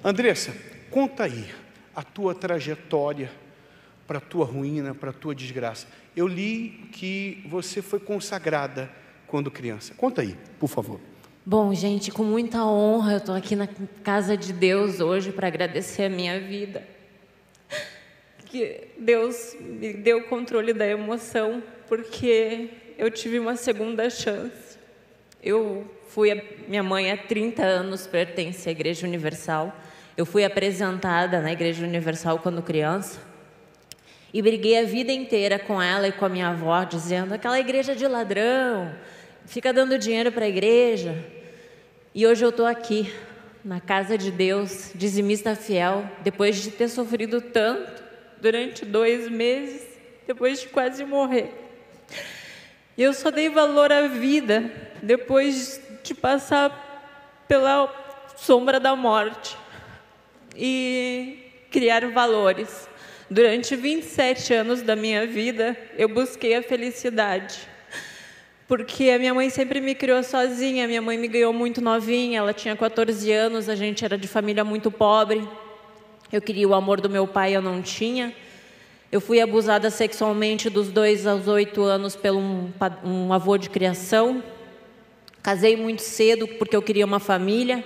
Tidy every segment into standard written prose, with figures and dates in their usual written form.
Andressa, conta aí a tua trajetória para a tua ruína, para a tua desgraça. Eu li que você foi consagrada quando criança. Conta aí, por favor. Bom, gente, com muita honra, eu estou aqui na casa de Deus hoje para agradecer a minha vida. Que Deus me deu o controle da emoção, porque eu tive uma segunda chance. Minha mãe há 30 anos pertence à Igreja Universal. Eu fui apresentada na Igreja Universal quando criança. E briguei a vida inteira com ela e com a minha avó, dizendo: aquela igreja de ladrão, fica dando dinheiro para a igreja. E hoje eu estou aqui, na casa de Deus, dizimista fiel, depois de ter sofrido tanto, durante 2 meses, depois de quase morrer. E eu só dei valor à vida depois de passar pela sombra da morte e criar valores. Durante 27 anos da minha vida, eu busquei a felicidade. Porque a minha mãe sempre me criou sozinha, minha mãe me ganhou muito novinha, ela tinha 14 anos, a gente era de família muito pobre. Eu queria o amor do meu pai, eu não tinha. Eu fui abusada sexualmente dos 2 aos 8 anos por um avô de criação. Casei muito cedo porque eu queria uma família.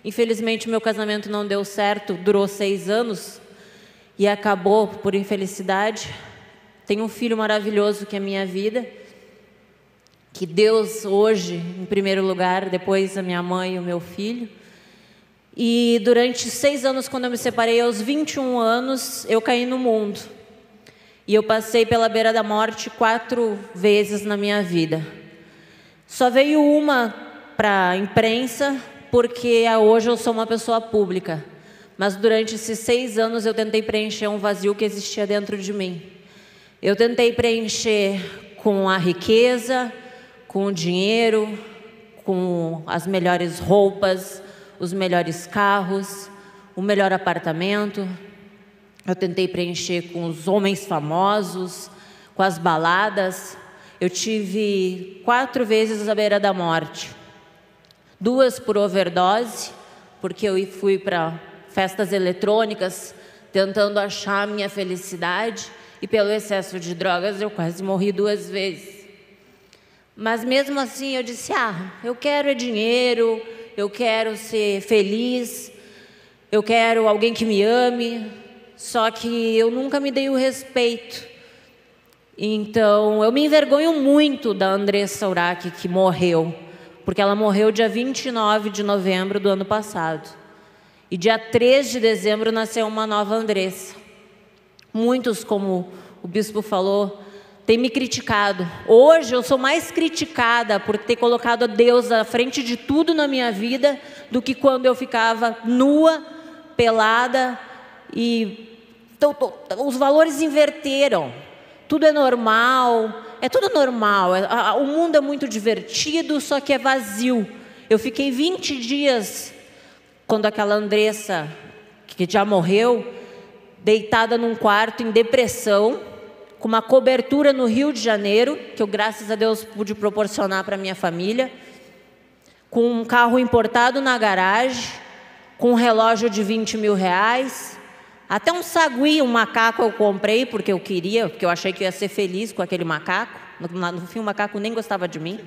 Infelizmente, meu casamento não deu certo, durou 6 anos e acabou por infelicidade. Tenho um filho maravilhoso que é a minha vida, que Deus hoje, em primeiro lugar, depois a minha mãe e o meu filho. E durante 6 anos, quando eu me separei, aos 21 anos, eu caí no mundo. E eu passei pela beira da morte 4 vezes na minha vida. Só veio uma para a imprensa, porque hoje eu sou uma pessoa pública. Mas durante esses 6 anos eu tentei preencher um vazio que existia dentro de mim. Eu tentei preencher com a riqueza, com o dinheiro, com as melhores roupas, os melhores carros, o melhor apartamento. Eu tentei preencher com os homens famosos, com as baladas. Eu tive 4 vezes à beira da morte. 2 por overdose, porque eu fui para festas eletrônicas tentando achar a minha felicidade, e pelo excesso de drogas eu quase morri 2 vezes. Mas mesmo assim eu disse: eu quero dinheiro, eu quero ser feliz, eu quero alguém que me ame. Só que eu nunca me dei o respeito. Então eu me envergonho muito da Andressa Urach, que morreu, porque ela morreu dia 29 de novembro do ano passado. E dia 3 de dezembro nasceu uma nova Andressa. Muitos, como o bispo falou, têm me criticado. Hoje eu sou mais criticada por ter colocado a Deus à frente de tudo na minha vida do que quando eu ficava nua, pelada. Então, os valores inverteram. Tudo é normal, é tudo normal. O mundo é muito divertido, só que é vazio. Eu fiquei 20 dias, quando aquela Andressa, que já morreu, deitada num quarto em depressão, com uma cobertura no Rio de Janeiro, que eu, graças a Deus, pude proporcionar para a minha família, com um carro importado na garagem, com um relógio de 20 mil reais, até um sagui, um macaco eu comprei porque eu queria, porque eu achei que eu ia ser feliz com aquele macaco. No fim, o macaco nem gostava de mim.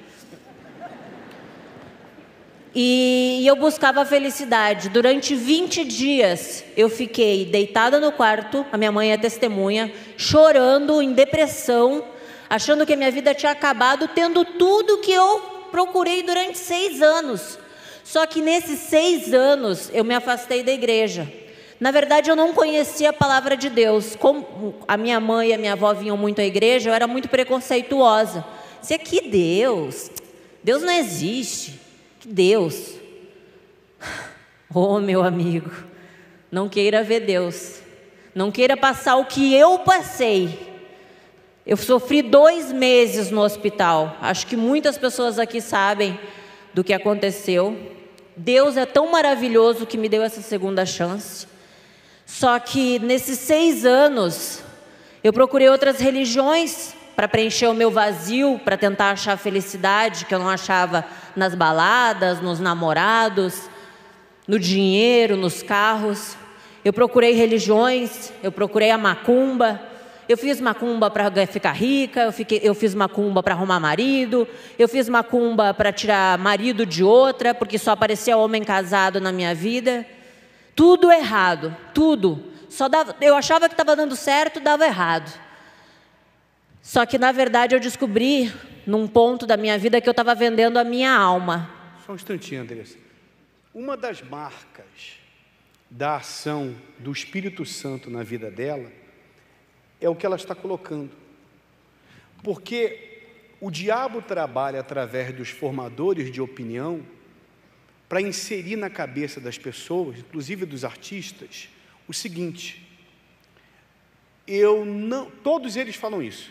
E eu buscava a felicidade. Durante 20 dias eu fiquei deitada no quarto, a minha mãe é testemunha, chorando, em depressão, achando que a minha vida tinha acabado, tendo tudo que eu procurei durante 6 anos. Só que nesses 6 anos eu me afastei da igreja. Na verdade, eu não conhecia a palavra de Deus. Como a minha mãe e a minha avó vinham muito à igreja, eu era muito preconceituosa. Dizia: que Deus? Deus não existe. Que Deus? Oh, meu amigo, não queira ver Deus. Não queira passar o que eu passei. Eu sofri 2 meses no hospital. Acho que muitas pessoas aqui sabem do que aconteceu. Deus é tão maravilhoso que me deu essa segunda chance. Só que nesses 6 anos, eu procurei outras religiões para preencher o meu vazio, para tentar achar felicidade, que eu não achava nas baladas, nos namorados, no dinheiro, nos carros. Eu procurei religiões, eu procurei a macumba. Eu fiz macumba para ficar rica, eu fiz macumba para arrumar marido, eu fiz macumba para tirar marido de outra, porque só aparecia homem casado na minha vida. Tudo errado, tudo. Eu achava que estava dando certo, dava errado. Só que, na verdade, eu descobri, num ponto da minha vida, que eu estava vendendo a minha alma. Só um instantinho, Andressa. Uma das marcas da ação do Espírito Santo na vida dela é o que ela está colocando. Porque o diabo trabalha através dos formadores de opinião para inserir na cabeça das pessoas, inclusive dos artistas, o seguinte: todos eles falam isso,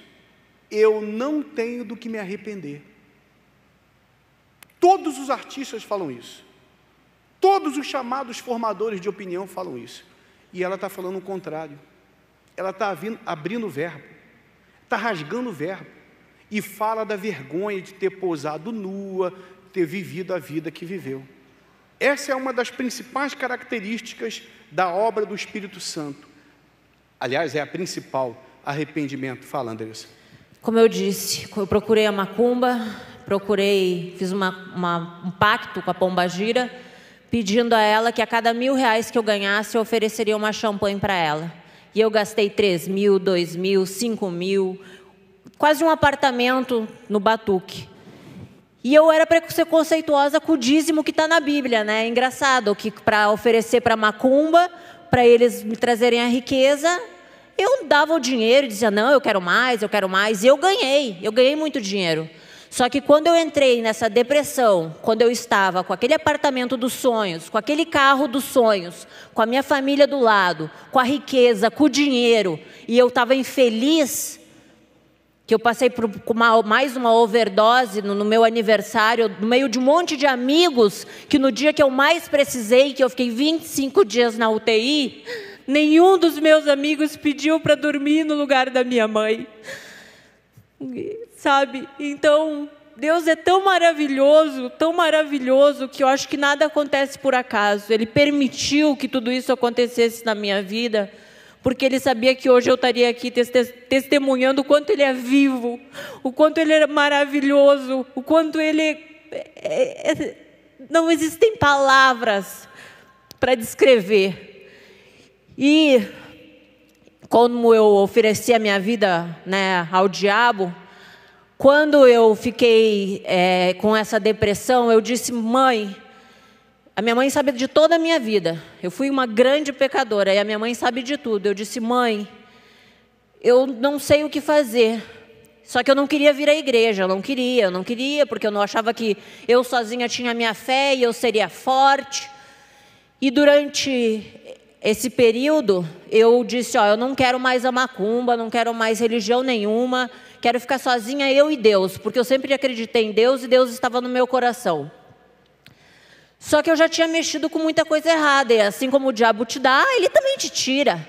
eu não tenho do que me arrepender. Todos os artistas falam isso. Todos os chamados formadores de opinião falam isso. E ela está falando o contrário. Ela está abrindo o verbo, está rasgando o verbo, e fala da vergonha de ter pousado nua, ter vivido a vida que viveu. Essa é uma das principais características da obra do Espírito Santo. Aliás, é a principal, arrependimento. Fala, Andressa. Como eu disse, eu procurei a macumba, fiz um pacto com a pombagira, pedindo a ela que a cada R$1.000 que eu ganhasse, eu ofereceria uma champanhe para ela. E eu gastei 3.000, 2.000, 5.000, quase um apartamento no Batuque. E eu era preconceituosa com o dízimo que está na Bíblia, né? É engraçado que para oferecer para macumba, para eles me trazerem a riqueza, eu dava o dinheiro e dizia, não, eu quero mais, e eu ganhei muito dinheiro. Só que quando eu entrei nessa depressão, quando eu estava com aquele apartamento dos sonhos, com aquele carro dos sonhos, com a minha família do lado, com a riqueza, com o dinheiro, e eu estava infeliz, que eu passei por mais uma overdose no meu aniversário, no meio de um monte de amigos, que no dia que eu mais precisei, que eu fiquei 25 dias na UTI, nenhum dos meus amigos pediu para dormir no lugar da minha mãe. Sabe? Então, Deus é tão maravilhoso, que eu acho que nada acontece por acaso. Ele permitiu que tudo isso acontecesse na minha vida, porque Ele sabia que hoje eu estaria aqui testemunhando o quanto Ele é vivo, o quanto Ele é maravilhoso, o quanto Ele não existem palavras para descrever. E como eu ofereci a minha vida, né, ao diabo, quando eu fiquei com essa depressão, eu disse, mãe, a minha mãe sabe de toda a minha vida, eu fui uma grande pecadora, e a minha mãe sabe de tudo. Eu disse, mãe, eu não sei o que fazer, só que eu não queria vir à igreja, eu não queria, porque eu não achava que eu sozinha tinha a minha fé e eu seria forte. E durante esse período, eu disse, eu não quero mais a macumba, não quero mais religião nenhuma, quero ficar sozinha, eu e Deus, porque eu sempre acreditei em Deus e Deus estava no meu coração. Só que eu já tinha mexido com muita coisa errada, e assim como o diabo te dá, ele também te tira.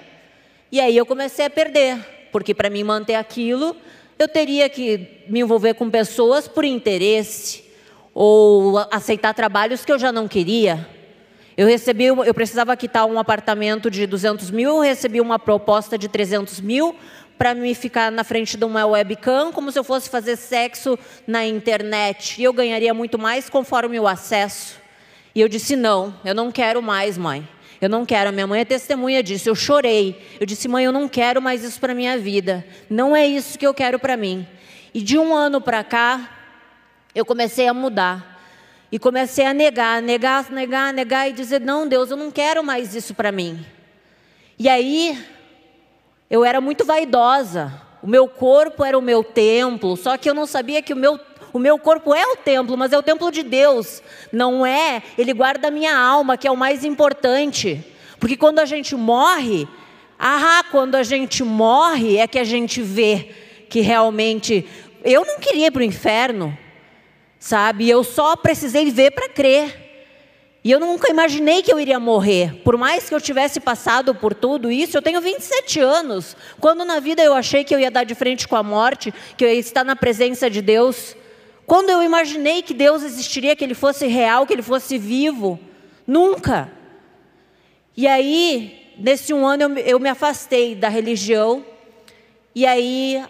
E aí eu comecei a perder, porque para mim manter aquilo, eu teria que me envolver com pessoas por interesse, ou aceitar trabalhos que eu já não queria. Eu precisava quitar um apartamento de 200 mil, eu recebi uma proposta de 300 mil para me ficar na frente de uma webcam, como se eu fosse fazer sexo na internet. E eu ganharia muito mais conforme o acesso. E eu disse, não, eu não quero mais, mãe. Eu não quero. A minha mãe é testemunha disso. Eu chorei. Eu disse, mãe, eu não quero mais isso para a minha vida. Não é isso que eu quero para mim. E de um ano para cá, eu comecei a mudar. E comecei a negar e dizer, não, Deus, eu não quero mais isso para mim. E aí, eu era muito vaidosa. O meu corpo era o meu templo, só que eu não sabia que o meu corpo é o templo, mas é o templo de Deus. Não é, Ele guarda a minha alma, que é o mais importante. Porque quando a gente morre, é que a gente vê que realmente... Eu não queria ir para o inferno. Sabe, eu só precisei ver para crer. E eu nunca imaginei que eu iria morrer. Por mais que eu tivesse passado por tudo isso, eu tenho 27 anos. Quando na vida eu achei que eu ia dar de frente com a morte, que eu ia estar na presença de Deus. Quando eu imaginei que Deus existiria, que Ele fosse real, que Ele fosse vivo. Nunca. E aí, nesse 1 ano, eu me afastei da religião. E aí,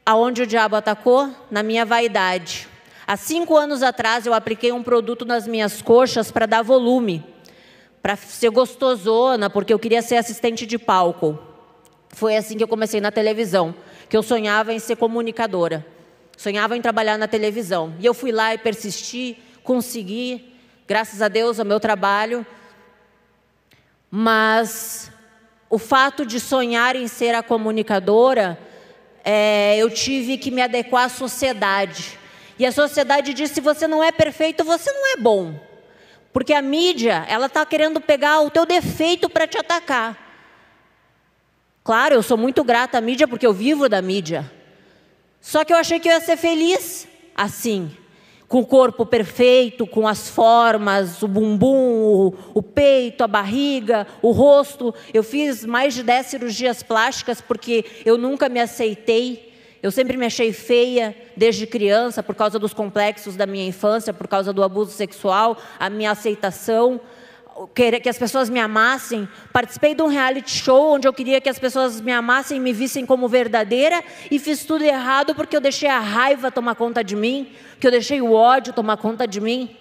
aonde o diabo atacou? Na minha vaidade. Há 5 anos atrás, eu apliquei um produto nas minhas coxas para dar volume, para ser gostosona, porque eu queria ser assistente de palco. Foi assim que eu comecei na televisão, que eu sonhava em ser comunicadora. Sonhava em trabalhar na televisão. E eu fui lá e persisti, consegui, graças a Deus, o meu trabalho. Mas o fato de sonhar em ser a comunicadora, eu tive que me adequar à sociedade. E a sociedade diz: se você não é perfeito, você não é bom. Porque a mídia, ela está querendo pegar o teu defeito para te atacar. Claro, eu sou muito grata à mídia, porque eu vivo da mídia. Só que eu achei que eu ia ser feliz assim, com o corpo perfeito, com as formas, o bumbum, o peito, a barriga, o rosto. Eu fiz mais de 10 cirurgias plásticas, porque eu nunca me aceitei. Eu sempre me achei feia desde criança, por causa dos complexos da minha infância, por causa do abuso sexual, a minha aceitação, que as pessoas me amassem. Participei de um reality show onde eu queria que as pessoas me amassem e me vissem como verdadeira, e fiz tudo errado porque eu deixei a raiva tomar conta de mim, porque eu deixei o ódio tomar conta de mim.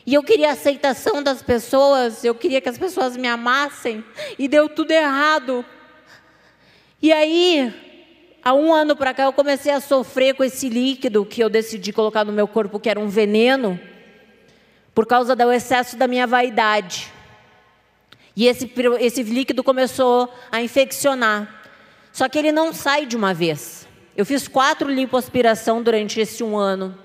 E eu queria a aceitação das pessoas, eu queria que as pessoas me amassem, e deu tudo errado. E aí, há 1 ano para cá, eu comecei a sofrer com esse líquido que eu decidi colocar no meu corpo, que era um veneno, por causa do excesso da minha vaidade. E esse líquido começou a infeccionar. Só que ele não sai de uma vez. Eu fiz 4 lipoaspiração durante esse 1 ano.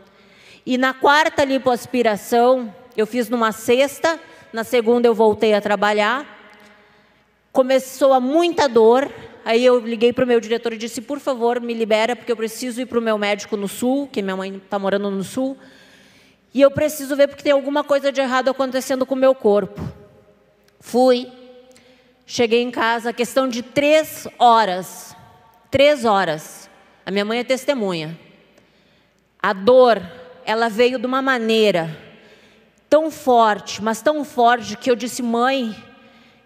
E na 4ª lipoaspiração, eu fiz numa sexta, na segunda eu voltei a trabalhar. Começou a muita dor. Aí eu liguei para o meu diretor e disse: por favor, me libera, porque eu preciso ir para o meu médico no sul, que minha mãe está morando no sul. E eu preciso ver, porque tem alguma coisa de errado acontecendo com o meu corpo. Fui, cheguei em casa, questão de 3 horas. 3 horas. A minha mãe é testemunha. A dor, ela veio de uma maneira tão forte, mas tão forte, que eu disse: mãe,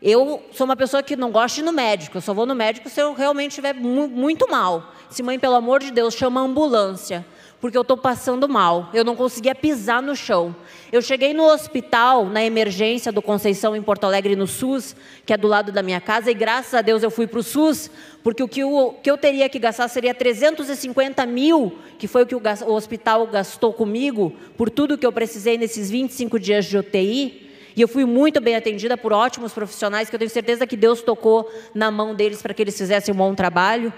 eu sou uma pessoa que não gosta de ir no médico. Eu só vou no médico se eu realmente estiver muito mal. Disse: mãe, pelo amor de Deus, chama a ambulância, porque eu estou passando mal. Eu não conseguia pisar no chão. Eu cheguei no hospital, na emergência do Conceição, em Porto Alegre, no SUS, que é do lado da minha casa, e graças a Deus eu fui para o SUS, porque o que eu teria que gastar seria 350 mil, que foi o que o hospital gastou comigo, por tudo que eu precisei nesses 25 dias de UTI. E eu fui muito bem atendida por ótimos profissionais, que eu tenho certeza que Deus tocou na mão deles para que eles fizessem um bom trabalho.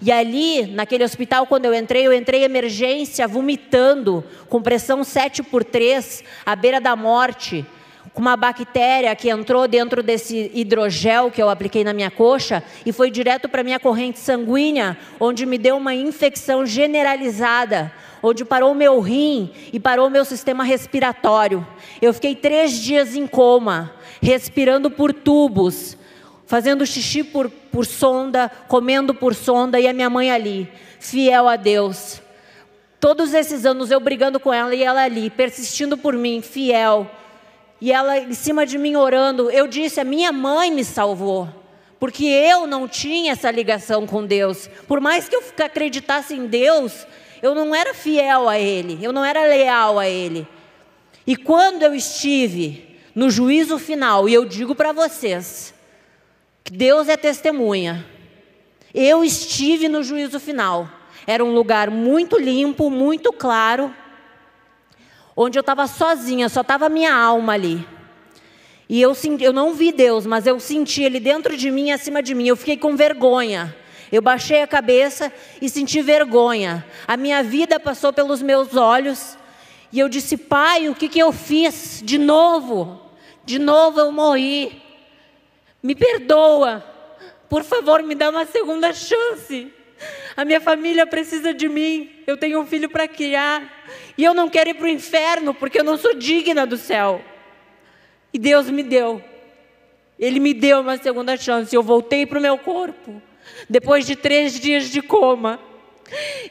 E ali, naquele hospital, quando eu entrei em emergência, vomitando, com pressão 7/3, à beira da morte, com uma bactéria que entrou dentro desse hidrogel que eu apliquei na minha coxa e foi direto para a minha corrente sanguínea, onde me deu uma infecção generalizada, onde parou o meu rim e parou o meu sistema respiratório. Eu fiquei 3 dias em coma, respirando por tubos, fazendo xixi por sonda, comendo por sonda, e a minha mãe ali, fiel a Deus. Todos esses anos eu brigando com ela e ela ali, persistindo por mim, fiel. E ela em cima de mim orando. Eu disse: a minha mãe me salvou, porque eu não tinha essa ligação com Deus. Por mais que eu acreditasse em Deus, eu não era fiel a Ele, eu não era leal a Ele. E quando eu estive no juízo final, e eu digo para vocês, que Deus é testemunha, eu estive no juízo final. Era um lugar muito limpo, muito claro, onde eu estava sozinha, só estava a minha alma ali. E eu não vi Deus, mas eu senti Ele dentro de mim, acima de mim. Eu fiquei com vergonha. Eu baixei a cabeça e senti vergonha. A minha vida passou pelos meus olhos. E eu disse: Pai, o que eu fiz? De novo eu morri. Me perdoa, por favor, me dá uma segunda chance. A minha família precisa de mim, eu tenho um filho para criar, e eu não quero ir para o inferno, porque eu não sou digna do céu. E Deus me deu, Ele me deu uma segunda chance. Eu voltei para o meu corpo, depois de 3 dias de coma.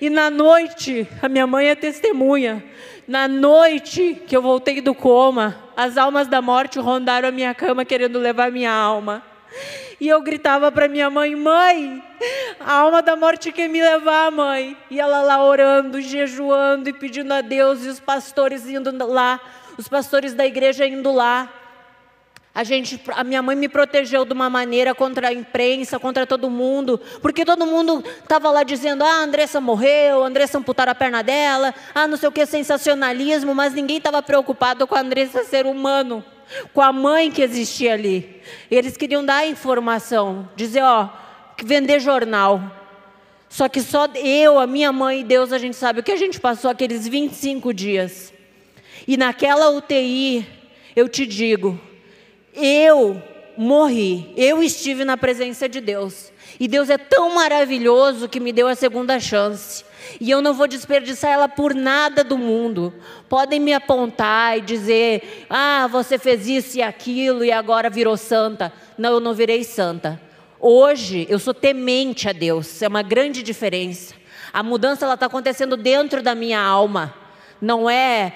E na noite, a minha mãe é testemunha, na noite que eu voltei do coma, as almas da morte rondaram a minha cama querendo levar minha alma. E eu gritava para minha mãe: mãe, a alma da morte quer me levar, mãe. E ela lá orando, jejuando e pedindo a Deus, e os pastores indo lá, os pastores da igreja indo lá. A minha mãe me protegeu de uma maneira contra a imprensa, contra todo mundo, porque todo mundo estava lá dizendo: a Andressa morreu, a Andressa amputaram a perna dela, não sei o que, sensacionalismo, mas ninguém estava preocupado com a Andressa ser humano, com a mãe que existia ali. Eles queriam dar informação, dizer, vender jornal. Só que só eu, a minha mãe e Deus, a gente sabe o que a gente passou aqueles 25 dias. E naquela UTI, eu te digo, eu morri, eu estive na presença de Deus. E Deus é tão maravilhoso que me deu a segunda chance. E eu não vou desperdiçar ela por nada do mundo. Podem me apontar e dizer: você fez isso e aquilo e agora virou santa. Não, eu não virei santa. Hoje eu sou temente a Deus, é uma grande diferença. A mudança está acontecendo dentro da minha alma. Não é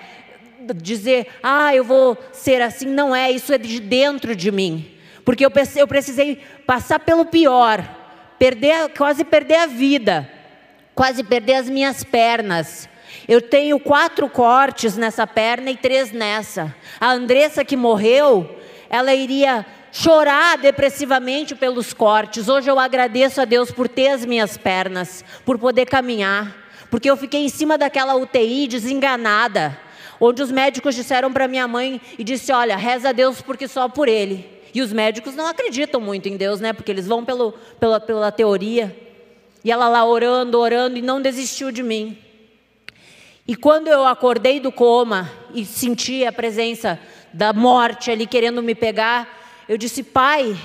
dizer, eu vou ser assim, não é, isso é de dentro de mim. Porque eu precisei passar pelo pior, quase perder a vida, quase perder as minhas pernas. Eu tenho 4 cortes nessa perna e 3 nessa. A Andressa que morreu, ela iria chorar depressivamente pelos cortes. Hoje eu agradeço a Deus por ter as minhas pernas, por poder caminhar, porque eu fiquei em cima daquela UTI desenganada, onde os médicos disseram para minha mãe e disse: olha, reza a Deus porque só por ele. E os médicos não acreditam muito em Deus, né? Porque eles vão pela teoria. E ela lá orando e não desistiu de mim. E quando eu acordei do coma e senti a presença da morte ali querendo me pegar, eu disse: pai,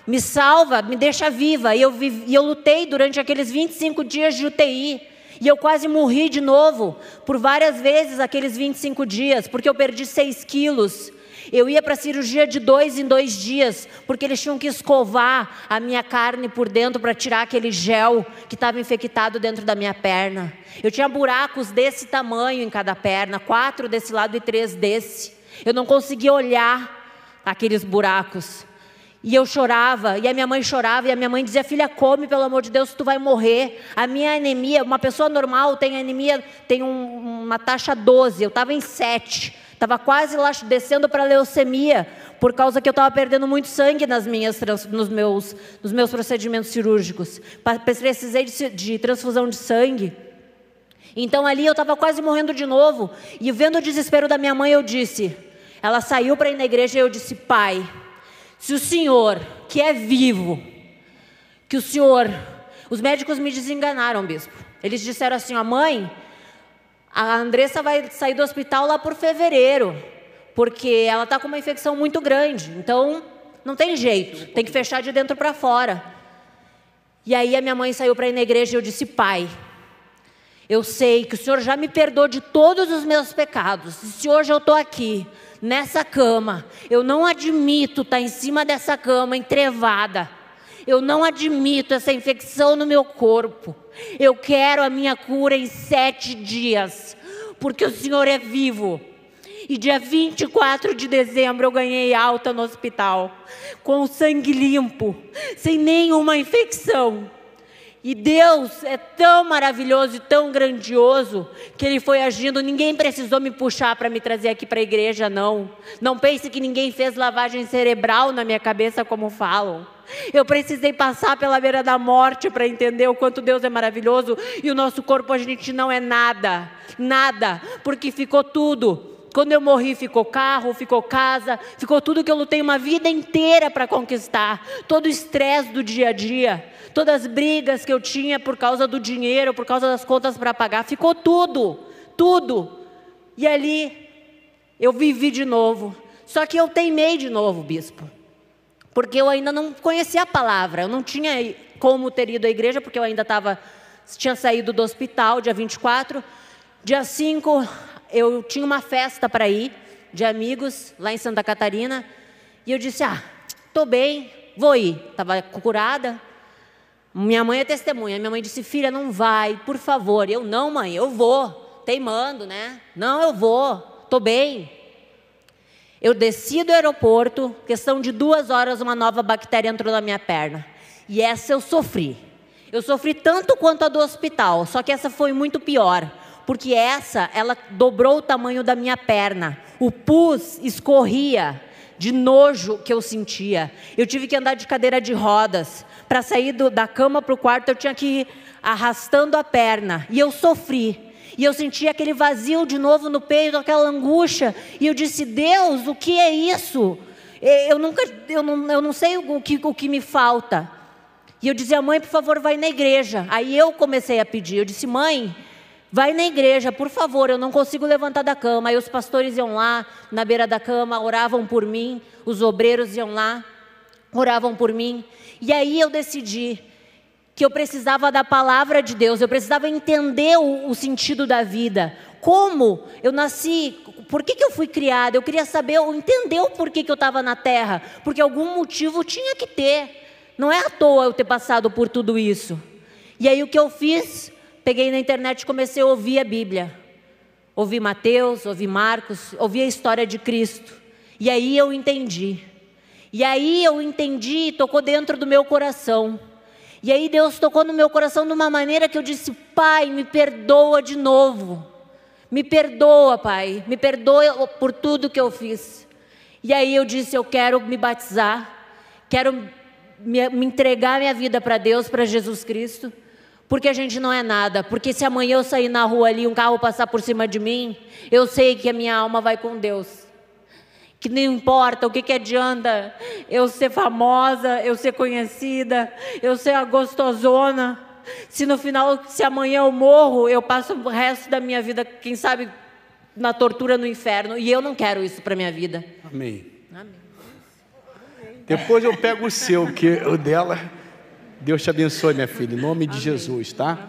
me salva, me deixa viva. E eu lutei durante aqueles 25 dias de UTI. E eu quase morri de novo, por várias vezes aqueles 25 dias, porque eu perdi 6 quilos. Eu ia para a cirurgia de 2 em 2 dias, porque eles tinham que escovar a minha carne por dentro para tirar aquele gel que estava infectado dentro da minha perna. Eu tinha buracos desse tamanho em cada perna, 4 desse lado e 3 desse. Eu não conseguia olhar aqueles buracos. E eu chorava, e a minha mãe chorava, e a minha mãe dizia: filha, come, pelo amor de Deus, tu vai morrer. A minha anemia, uma pessoa normal tem anemia, tem uma taxa 12, eu estava em 7. Estava quase lá descendo para leucemia, por causa que eu estava perdendo muito sangue nos meus procedimentos cirúrgicos. Precisei de transfusão de sangue. Então ali eu estava quase morrendo de novo. E vendo o desespero da minha mãe, eu disse... Ela saiu para ir na igreja e eu disse: pai, se o senhor, que é vivo, que o senhor... Os médicos me desenganaram, bispo. Eles disseram assim: mãe, a Andressa vai sair do hospital lá por fevereiro, porque ela está com uma infecção muito grande. Então, não tem jeito, tem que fechar de dentro para fora. E aí a minha mãe saiu para ir na igreja e eu disse: pai, eu sei que o senhor já me perdoou de todos os meus pecados. E se hoje eu estou aqui, nessa cama, eu não admito estar em cima dessa cama entrevada. Eu não admito essa infecção no meu corpo. Eu quero a minha cura em 7 dias, porque o Senhor é vivo. E dia 24 de dezembro eu ganhei alta no hospital, com o sangue limpo, sem nenhuma infecção. E Deus é tão maravilhoso e tão grandioso que Ele foi agindo. Ninguém precisou me puxar para me trazer aqui para a igreja, não. Não pense que ninguém fez lavagem cerebral na minha cabeça, como falam. Eu precisei passar pela beira da morte para entender o quanto Deus é maravilhoso. E o nosso corpo, a gente não é nada, nada, porque ficou tudo. Quando eu morri, ficou carro, ficou casa, ficou tudo que eu lutei uma vida inteira para conquistar. Todo o estresse do dia a dia, todas as brigas que eu tinha por causa do dinheiro, por causa das contas para pagar, ficou tudo, tudo. E ali eu vivi de novo. Só que eu teimei de novo, bispo, porque eu ainda não conhecia a palavra. Eu não tinha como ter ido à igreja, porque eu ainda tinha saído do hospital, dia 24. Dia 5, eu tinha uma festa para ir, de amigos, lá em Santa Catarina. E eu disse: estou bem, vou ir. Estava curada. Minha mãe é testemunha. Minha mãe disse: filha, não vai, por favor. Eu: não, mãe, eu vou. Teimando, né? Não, eu vou, estou bem. Eu desci do aeroporto, questão de 2 horas, uma nova bactéria entrou na minha perna. E essa eu sofri. Eu sofri tanto quanto a do hospital, só que essa foi muito pior. Porque ela dobrou o tamanho da minha perna. O pus escorria de nojo que eu sentia. Eu tive que andar de cadeira de rodas. Para sair da cama para o quarto, eu tinha que ir arrastando a perna. E eu sofri. E eu senti aquele vazio de novo no peito, aquela angústia. E eu disse: Deus, o que é isso? Eu não sei o que me falta. E eu dizia: mãe, por favor, vai na igreja. Aí eu comecei a pedir. Eu disse: mãe, vai na igreja, por favor, eu não consigo levantar da cama. Aí os pastores iam lá, na beira da cama, oravam por mim. Os obreiros iam lá, oravam por mim. E aí eu decidi que eu precisava da palavra de Deus, eu precisava entender o sentido da vida. Como eu nasci, por que eu fui criada? Eu queria saber, entender o porquê que eu estava na terra. Porque algum motivo tinha que ter. Não é à toa eu ter passado por tudo isso. E aí o que eu fiz? Peguei na internet e comecei a ouvir a Bíblia. Ouvi Mateus, ouvi Marcos, ouvi a história de Cristo. E aí eu entendi. E aí eu entendi e tocou dentro do meu coração. E aí Deus tocou no meu coração de uma maneira que eu disse: Pai, me perdoa de novo. Me perdoa, Pai. Me perdoa por tudo que eu fiz. E aí eu disse: eu quero me batizar. Quero me entregar minha vida para Deus, para Jesus Cristo. Porque a gente não é nada. Porque se amanhã eu sair na rua ali, um carro passar por cima de mim, eu sei que a minha alma vai com Deus. Que não importa o que adianta eu ser famosa, eu ser conhecida, eu ser a gostosona. Se no final, se amanhã eu morro, eu passo o resto da minha vida, quem sabe, na tortura no inferno. E eu não quero isso para a minha vida. Amém. Amém. Depois eu pego o seu, que o dela. Deus te abençoe, minha filha, em nome de Jesus, tá?